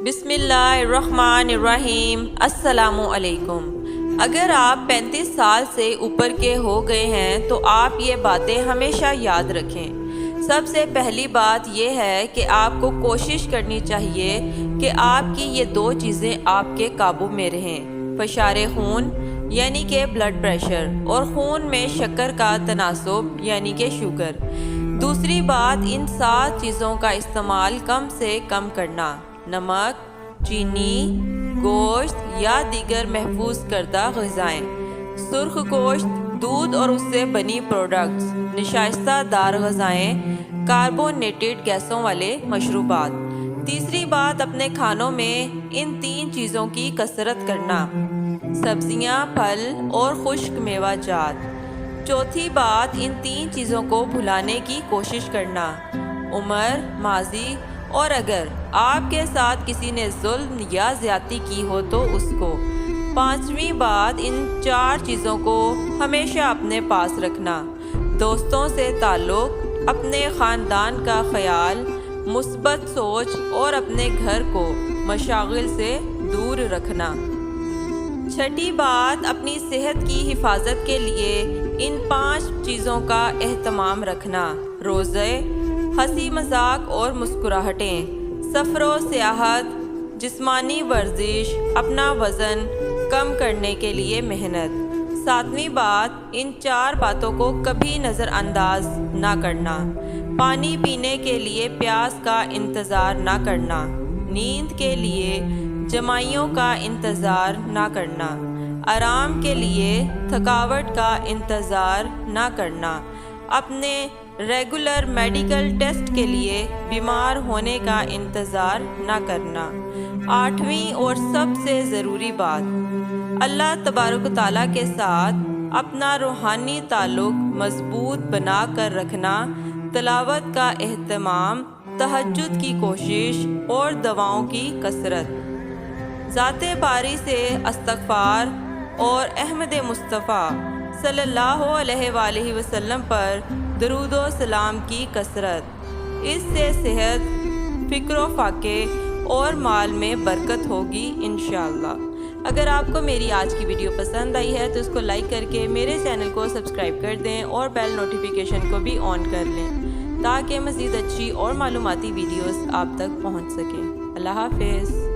بسم اللہ الرحمن الرحیم۔ السلام علیکم۔ اگر آپ 35 سال سے اوپر کے ہو گئے ہیں تو آپ یہ باتیں ہمیشہ یاد رکھیں۔ سب سے پہلی بات یہ ہے کہ آپ کو کوشش کرنی چاہیے کہ آپ کی یہ دو چیزیں آپ کے قابو میں رہیں: فشار خون یعنی کہ بلڈ پریشر، اور خون میں شکر کا تناسب یعنی کہ شوگر۔ دوسری بات، ان 7 چیزوں کا استعمال کم سے کم کرنا: نمک، چینی، گوشت یا دیگر محفوظ کردہ غذائیں، سرخ گوشت، دودھ اور اس سے بنی پروڈکٹس، نشائستہ دار غذائیں، کاربونیٹڈ گیسوں والے مشروبات۔ تیسری بات، اپنے کھانوں میں ان 3 چیزوں کی کثرت کرنا: سبزیاں، پھل اور خشک میوہ جات۔ چوتھی بات، ان 3 چیزوں کو بھلانے کی کوشش کرنا: عمر، ماضی اور اگر آپ کے ساتھ کسی نے ظلم یا زیادتی کی ہو تو اس کو۔ پانچویں بات، ان 4 چیزوں کو ہمیشہ اپنے پاس رکھنا: دوستوں سے تعلق، اپنے خاندان کا خیال، مثبت سوچ اور اپنے گھر کو مشاغل سے دور رکھنا۔ چھٹی بات، اپنی صحت کی حفاظت کے لیے ان 5 چیزوں کا اہتمام رکھنا: روزے، ہنسی مذاق اور مسکراہٹیں، سفر و سیاحت، جسمانی ورزش، اپنا وزن کم کرنے کے لیے محنت۔ 7ویں بات، ان 4 باتوں کو کبھی نظر انداز نہ کرنا: پانی پینے کے لیے پیاس کا انتظار نہ کرنا، نیند کے لیے جمائیوں کا انتظار نہ کرنا، آرام کے لیے تھکاوٹ کا انتظار نہ کرنا، اپنے ریگولر میڈیکل ٹیسٹ کے لیے بیمار ہونے کا انتظار نہ کرنا۔ 8ویں اور سب سے ضروری بات، اللہ تبارک و تعالیٰ کے ساتھ اپنا روحانی تعلق مضبوط بنا کر رکھنا، تلاوت کا اہتمام، تہجد کی کوشش اور دعاؤں کی کثرت۔ ذات باری سے استغفار اور احمد مصطفیٰ صلی اللہ علیہ وآلہ وسلم پر درود و سلام کی کثرت۔ اس سے صحت، فکر و فاقے اور مال میں برکت ہوگی انشاءاللہ۔ اگر آپ کو میری آج کی ویڈیو پسند آئی ہے تو اس کو لائک کر کے میرے چینل کو سبسکرائب کر دیں اور بیل نوٹیفیکیشن کو بھی آن کر لیں تاکہ مزید اچھی اور معلوماتی ویڈیوز آپ تک پہنچ سکیں۔ اللہ حافظ۔